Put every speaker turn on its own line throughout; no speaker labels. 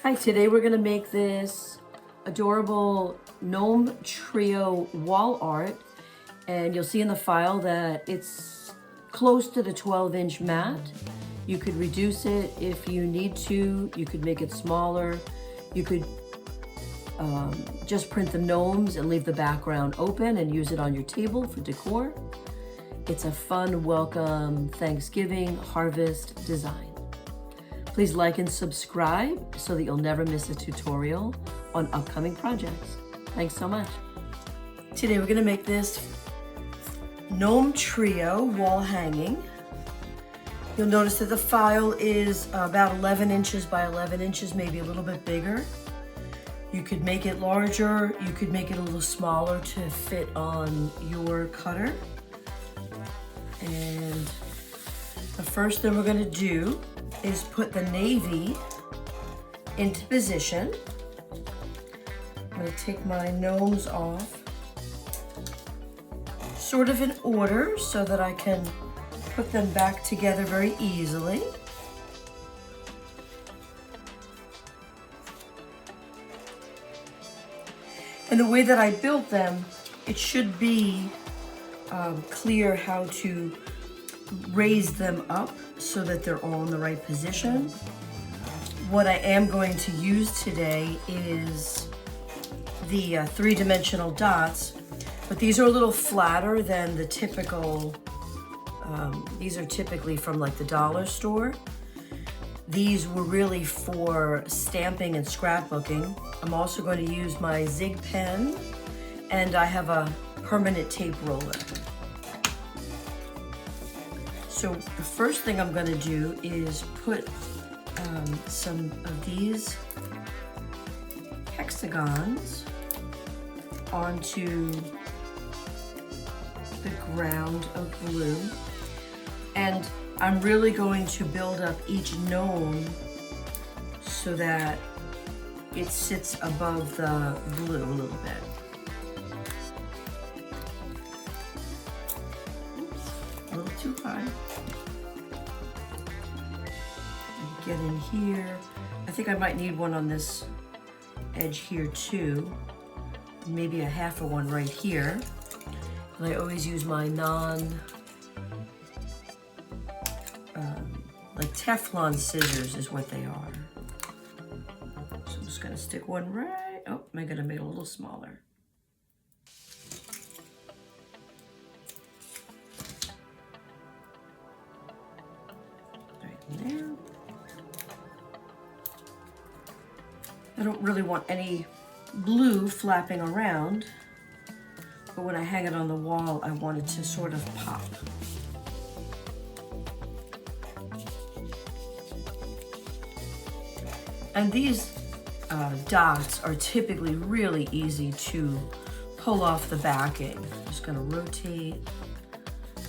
Hi, today we're gonna make this adorable gnome trio wall art, and you'll see in the file that it's close to the 12-inch mat. You could reduce it if you need to. You could make it smaller. You could just print the gnomes and leave the background open and use it on your table for decor. It's a fun, welcome Thanksgiving harvest design. Please like and subscribe so that you'll never miss a tutorial on upcoming projects. Thanks so much. Today we're gonna make this gnome trio wall hanging. You'll notice that the file is about 11 inches by 11 inches, maybe a little bit bigger. You could make it larger, you could make it a little smaller to fit on your cutter. And the first thing we're gonna do is put the navy into position. I'm gonna take my gnomes off, sort of in order so that I can put them back together very easily. And the way that I built them, it should be clear how to raise them up so that they're all in the right position. What I am going to use today is the three-dimensional dots, but these are a little flatter than the typical, these are typically from like the dollar store. These were really for stamping and scrapbooking. I'm also going to use my Zig pen, and I have a permanent tape roller. So the first thing I'm going to do is put some of these hexagons onto the ground of glue. And I'm really going to build up each gnome so that it sits above the glue a little bit. Oops, a little too high. Get in here. I think I might need one on this edge here too. Maybe a half of one right here. And I always use my like Teflon scissors is what they are. So I'm just gonna stick one right, oh, I'm gonna make it a little smaller. Right in there. I don't really want any blue flapping around, but when I hang it on the wall, I want it to sort of pop. And these dots are typically really easy to pull off the backing. I'm just gonna rotate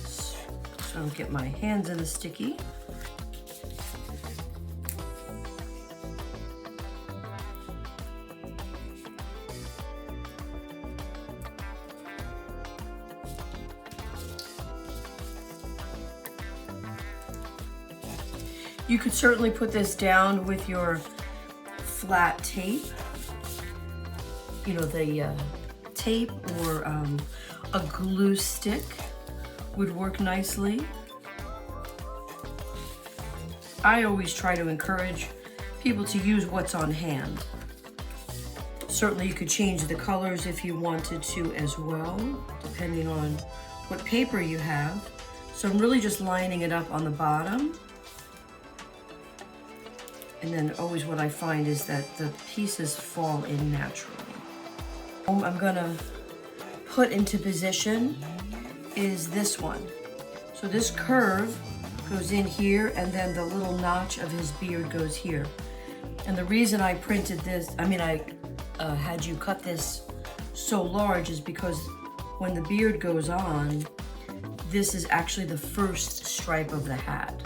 so I don't get my hands in the sticky. You could certainly put this down with your flat tape, you know, the tape or a glue stick would work nicely. I always try to encourage people to use what's on hand. Certainly you could change the colors if you wanted to as well, depending on what paper you have. So I'm really just lining it up on the bottom. And then always what I find is that the pieces fall in naturally. I'm gonna put into position is this one. So this curve goes in here, and then the little notch of his beard goes here. And the reason I printed this, I had you cut this so large is because when the beard goes on, this is actually the first stripe of the hat.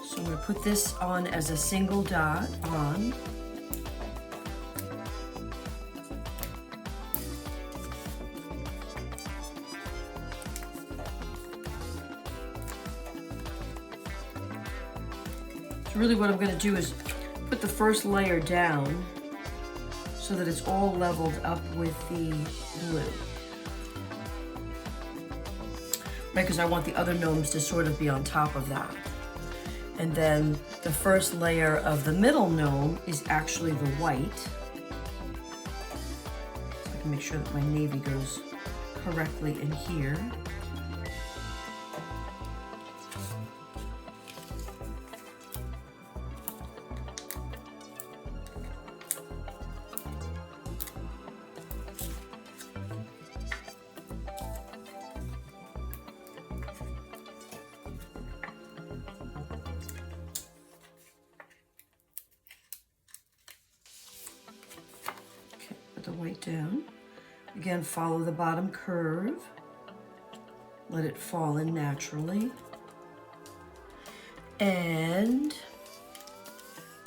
So I'm going to put this on as a single dot on. So really what I'm going to do is put the first layer down so that it's all leveled up with the blue. Right, because I want the other gnomes to sort of be on top of that. And then the first layer of the middle gnome is actually the white. So I can make sure that my navy goes correctly in here. The white down. Again, follow the bottom curve. Let it fall in naturally. And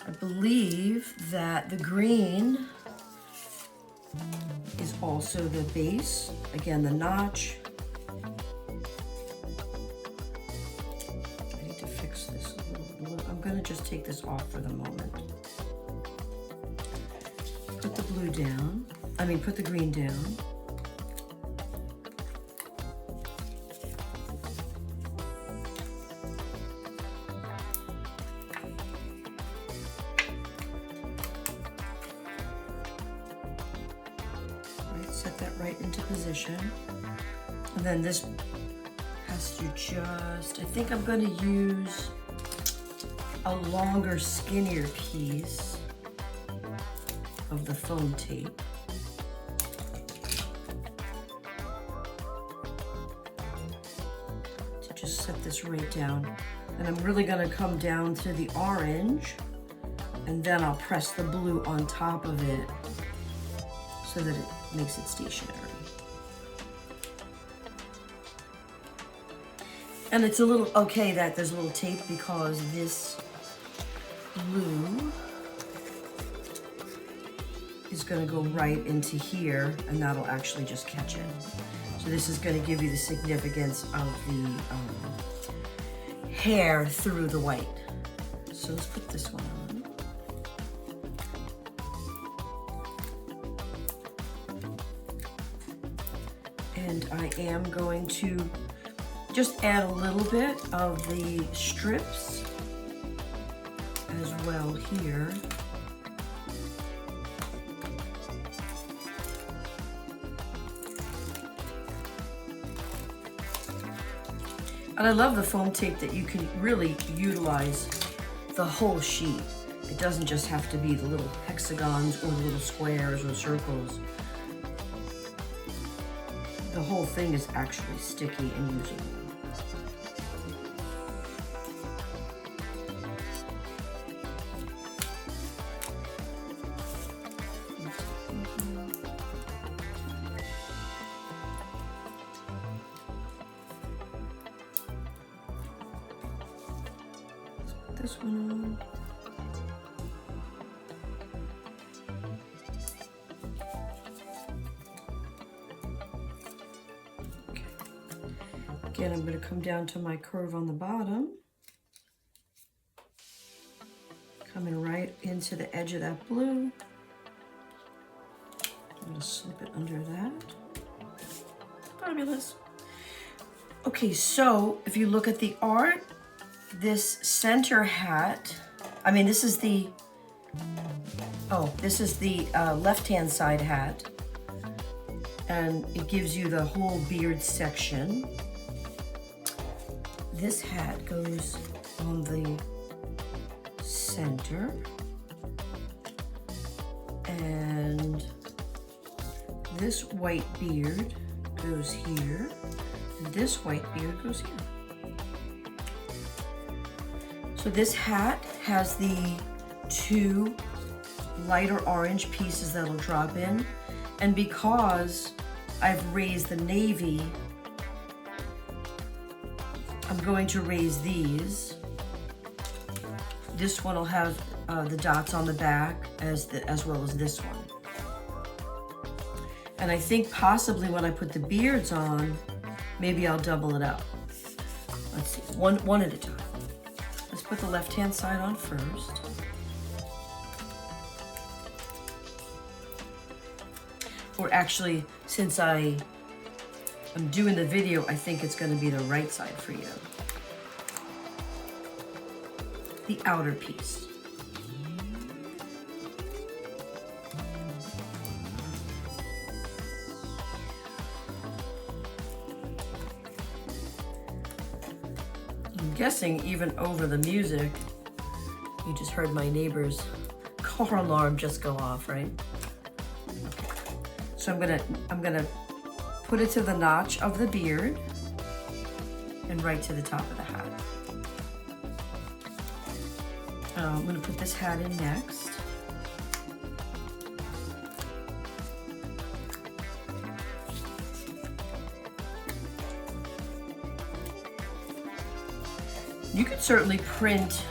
I believe that the green is also the base. Again, the notch. I need to fix this a little. I'm going to just take this off for the moment. Put the blue down. Put the green down. Right, set that right into position. And then this has to just, I think I'm going to use a longer, skinnier piece of the foam tape. To just set this right down. And I'm really going to come down to the orange, and then I'll press the blue on top of it so that it makes it stationary. And it's a little okay that there's a little tape because this blue is going to go right into here, and that'll actually just catch it. So this is going to give you the significance of the hair through the white. So let's put this one on. And I am going to just add a little bit of the strips as well here. And I love the foam tape that you can really utilize the whole sheet. It doesn't just have to be the little hexagons or the little squares or circles. The whole thing is actually sticky and usable. This one on. Okay. Again, I'm going to come down to my curve on the bottom. Coming right into the edge of that blue. I'm going to slip it under that. Fabulous. Okay, so if you look at the art, this center hat, this is the left-hand side hat, and it gives you the whole beard section. This hat goes on the center, and this white beard goes here, and this white beard goes here. So this hat has the two lighter orange pieces that'll drop in, and because I've raised the navy, I'm going to raise these. This one will have the dots on the back as well as this one. And I think possibly when I put the beards on, maybe I'll double it up. Let's see, one at a time. Let's put the left-hand side on first. Or actually, since I'm doing the video, I think it's going to be the right side for you. The outer piece. I'm guessing even over the music, you just heard my neighbor's car alarm just go off, right? Okay. So I'm gonna put it to the notch of the beard and right to the top of the hat. I'm gonna put this hat in next. You could certainly print,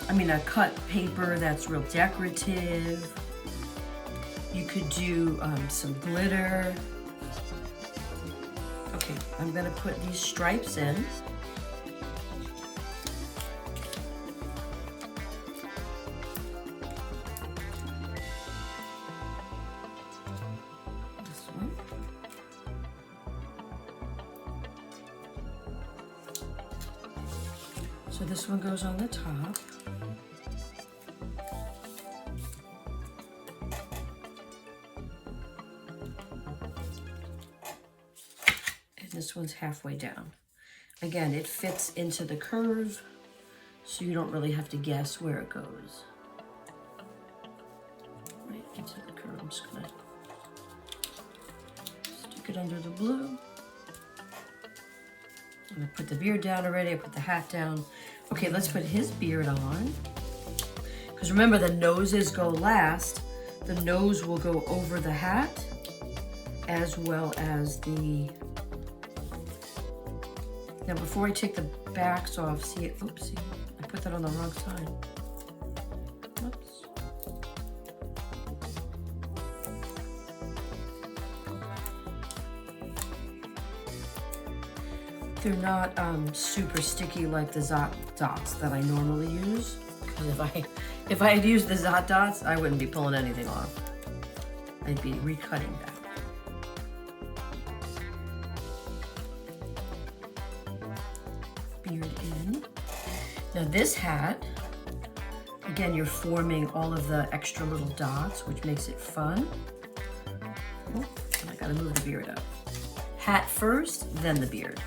a cut paper that's real decorative. You could do some glitter. Okay, I'm gonna put these stripes in. This one. So this one goes on the top. This one's halfway down. Again, it fits into the curve, so you don't really have to guess where it goes. Right into the curve. I'm just gonna stick it under the blue. I'm gonna put the beard down already. I put the hat down. Okay, let's put his beard on. Because remember, the noses go last. The nose will go over the hat, as well as the... Now before I take the backs off, see it, oopsie, I put that on the wrong side. Oops. They're not super sticky like the Zot dots that I normally use. Because if I had used the Zot dots, I wouldn't be pulling anything off. I'd be recutting that. Beard in. Now this hat, again, you're forming all of the extra little dots, which makes it fun. Oh, and I gotta move the beard up. Hat first, then the beard.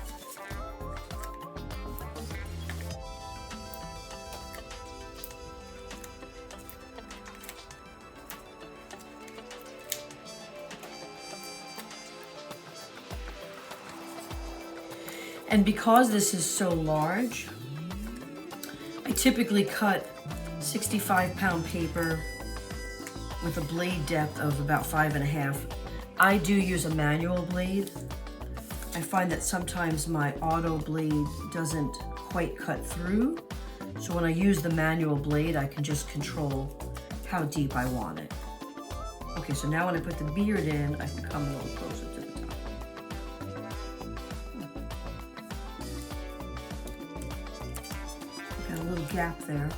And because this is so large, I typically cut 65-pound paper with a blade depth of about 5.5. I do use a manual blade. I find that sometimes my auto blade doesn't quite cut through. So when I use the manual blade, I can just control how deep I want it. Okay, so now when I put the beard in, I can come a little closer to the top. Got a little gap there.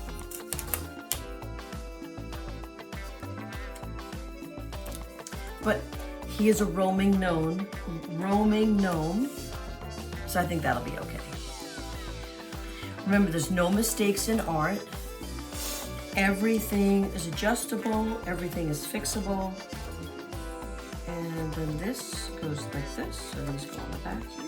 But he is a roaming gnome, so I think that'll be okay. Remember, there's no mistakes in art. Everything is adjustable, everything is fixable. And then this goes like this, so these go on the back here.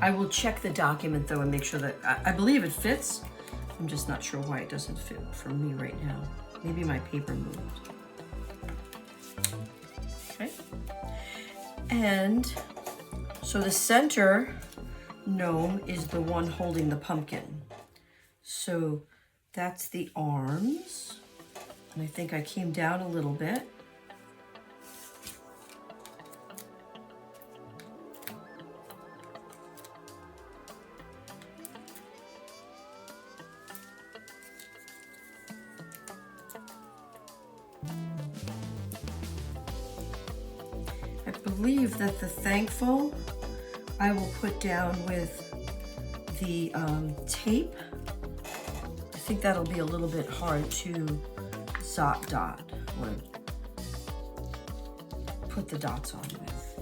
I will check the document though and make sure that, I believe it fits. I'm just not sure why it doesn't fit for me right now. Maybe my paper moved. Okay. And so the center gnome is the one holding the pumpkin. So that's the arms. And I think I came down a little bit. I believe that the Thankful I will put down with the tape think that'll be a little bit hard to dot or put the dots on with.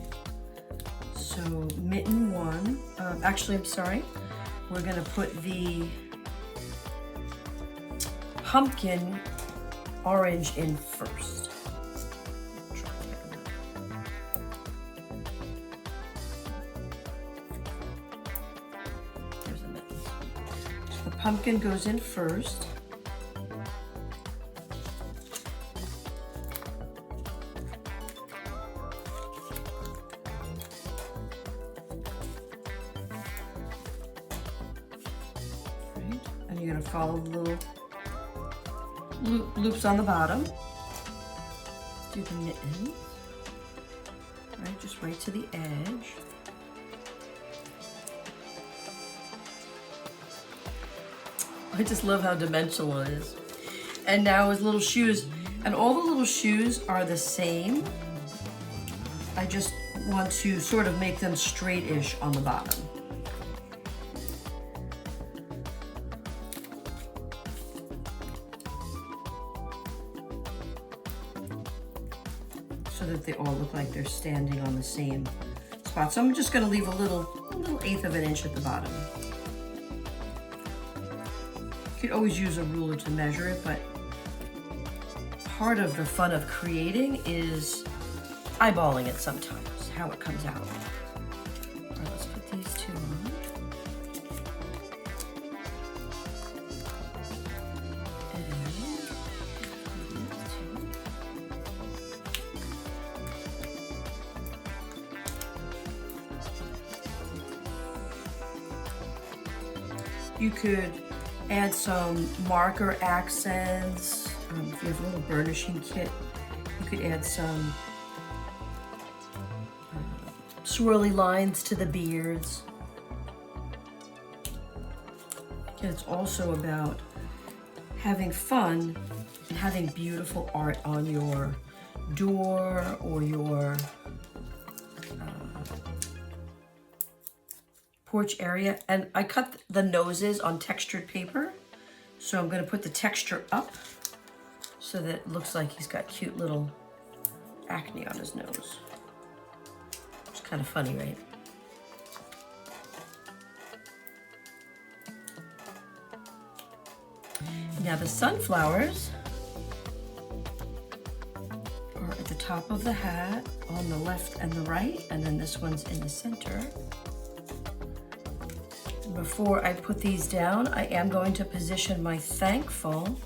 So mitten 1, actually I'm sorry, we're gonna put the pumpkin orange in first. There's a mitten. So the pumpkin goes in first. And you're going to follow the little loops on the bottom. Do the mittens. Right, just right to the edge. I just love how dimensional it is. And now his little shoes, and all the little shoes are the same. I just want to sort of make them straight-ish on the bottom. So that they all look like they're standing on the same spot. So I'm just gonna leave a little 1/8 of an inch at the bottom. You could always use a ruler to measure it, but part of the fun of creating is eyeballing it sometimes, how it comes out. All right, let's put these two on. You could add some marker accents. If you have a little burnishing kit, you could add some swirly lines to the beards. And it's also about having fun and having beautiful art on your door or your porch area. And I cut the noses on textured paper, so I'm going to put the texture up so that it looks like he's got cute little acne on his nose. It's kind of funny, right? Now the sunflowers are at the top of the hat on the left and the right, and then this one's in the center. Before I put these down, I am going to position my thankful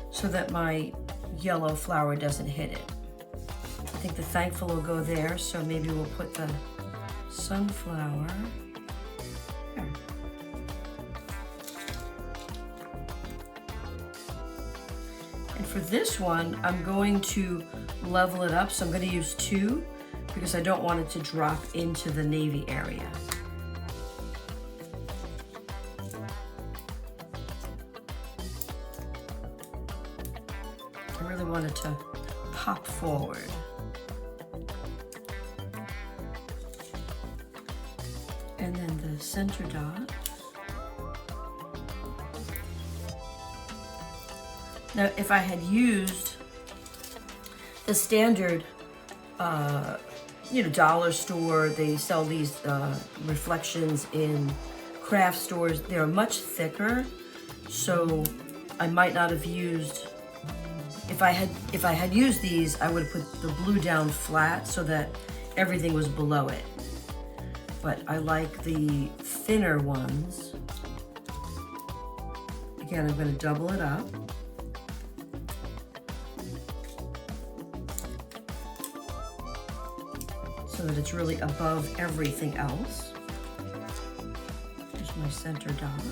so that my yellow flower doesn't hit it. I think the thankful will go there, so maybe we'll put the sunflower there. And for this one, I'm going to level it up, so I'm going to use 2 because I don't want it to drop into the navy area. I really want it to pop forward. And then the center dot. Now, if I had used the standard, dollar store, they sell these reflections in craft stores. They're much thicker, so I might not have used. If I had used these, I would have put the blue down flat so that everything was below it. But I like the thinner ones. Again, I'm going to double it up. So that it's really above everything else. Here's my center dot.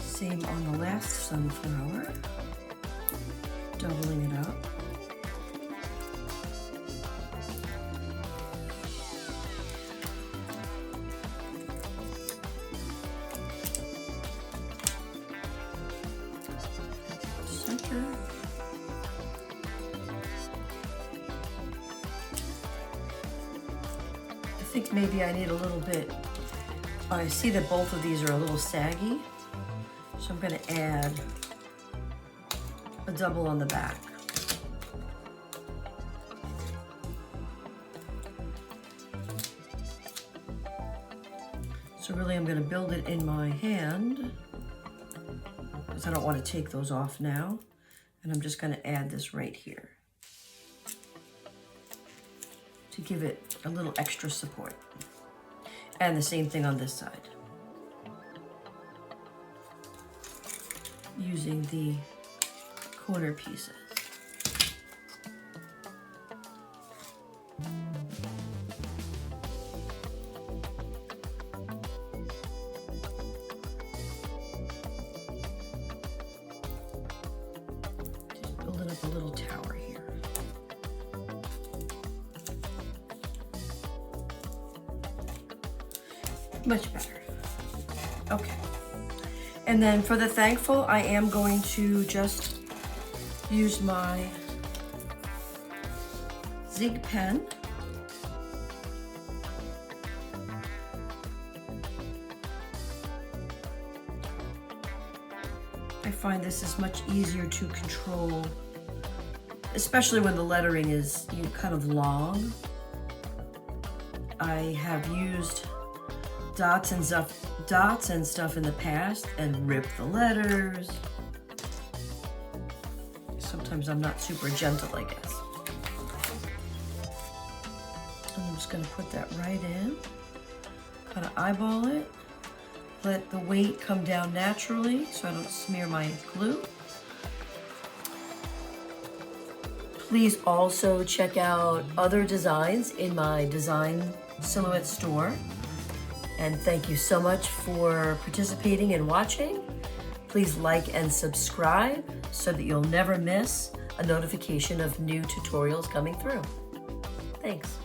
Same on the last sunflower, doubling it up. Center. I think maybe I need a little bit, I see that both of these are a little saggy, so I'm gonna add a double on the back. So really I'm gonna build it in my hand because I don't want to take those off now. And I'm just gonna add this right here to give it a little extra support. And the same thing on this side. Using the corner pieces. Just building up a little tower here. Much better. Okay. And then for the Thankful, I am going to just use my Zig pen. I find this is much easier to control, especially when the lettering is kind of long. I have used dots and stuff in the past and ripped the letters. Sometimes I'm not super gentle, I guess. And I'm just gonna put that right in, kind of eyeball it, let the weight come down naturally so I don't smear my glue. Please also check out other designs in my design silhouette store. And thank you so much for participating and watching. Please like and subscribe so that you'll never miss a notification of new tutorials coming through. Thanks.